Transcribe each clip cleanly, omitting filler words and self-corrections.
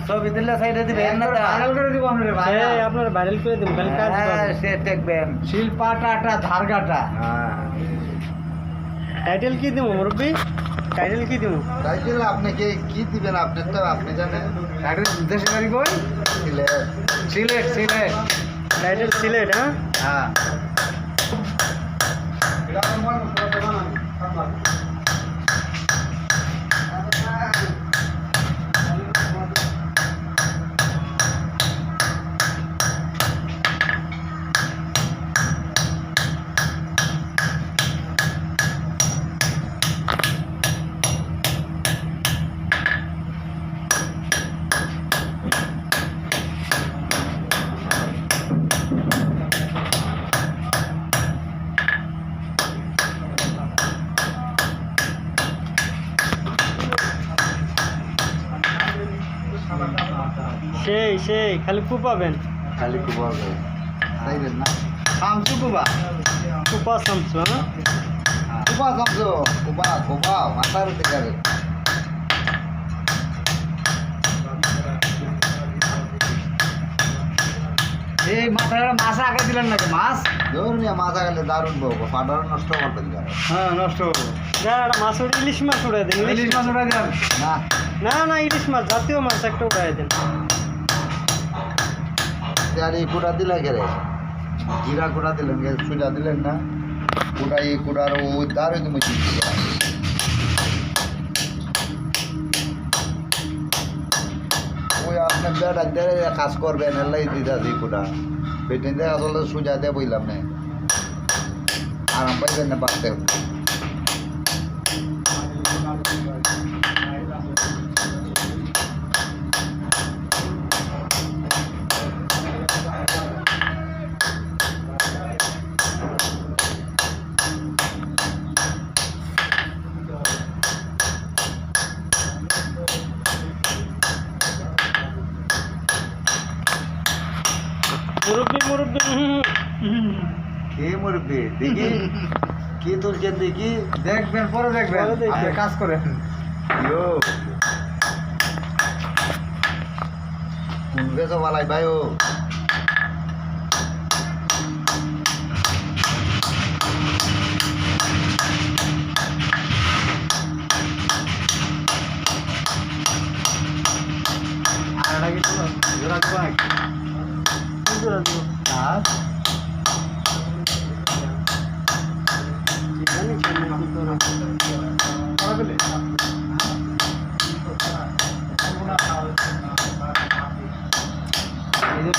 ছবি দিলে সাইডে দিবেন না ভাইরাল করে দিব আমরা ভাই আপনারা ভাইরাল করে দিবেন কাল কাজ করবেন সে দেখবেন শিল্পাটাটা ধারগাটা টাইটেল কি দিব মুরব্বি টাইটেল কি দিব টাইটেল আপনি কি দিবেন আপনি তো আপনি জানেন টাইটেল দেশে বাড়ি কই সিলেট সিলেট সিলেট টাইটেল সিলেট হ্যাঁ হ্যাঁ সেই খালি কুপাবেন খালি কুপাবেন তাইবেন না শামসু কুপা কুপা শামসু হ্যাঁ কুপা শামসু কুপা মাথার দিকে এই মাথাটা মাছ আগে দিলেন নাকি মাছ ধরুন মাছ আগে দারুণ বলবো পাটার নষ্ট করতেন হ্যাঁ নষ্ট করবো মাছ ইলিশ মাছ উড়াই দেন ইলিশ মাছ উড়াই দেন না না ইলিশ মাছ জাতীয় মাছ একটা উড়াই দেন আর এই কুড়া দিলে গেলে জিরা কুড়া দিলেন সুজা দিলেন না কুড়া এই কুড়ার ওই দারুণ তুমি ওই আপনার বেড়া দিয়ে কাজ করবেন এলাই দিদা দি কুড়া পেটে দিয়ে আসলে সুজা দিয়ে বললাম না আরাম পাইবেন না বাড়তে মুরব্বি কে মুরব্বি দেখি কি তুলছেন দেখি দেখবেন পরে দেখবেন কাজ করেন কোন বেশ বালাই ভাই ও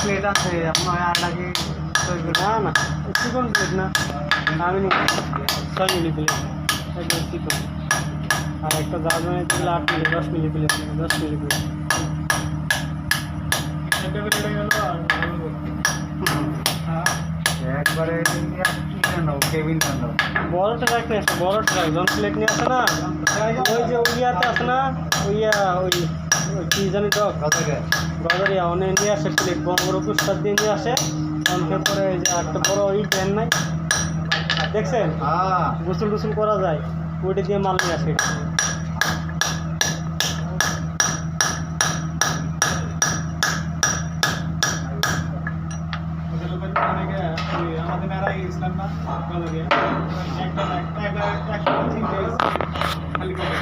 প্লেট আছে আপনার আর লাগে না না চিকন প্লেট না আমি 6 মিলি প্লেট একদম চিকন আর একটা জার্মানি দিলে 8 মিলি 10 মিলি প্লেট 10 মিলি প্লেট একবারে বড়টা রাখলে বড়টা রাখ জন প্লেট নিয়ে আসে না ওই যে ইয়াতে আছে না ওই কি জানি তো গজারিয়া অনেক নিয়ে আসে প্লেট বড় বড় কুস্তার দিয়ে নিয়ে আসে অনেকে পরে যে একটা বড় ওই প্যান নাই দেখছেন গোসল টুসল করা যায় ওইটা দিয়ে মাল নিয়ে আসে আমাদের মেলা গেছিলাম না গলারিয়া একটা 100 খালি করে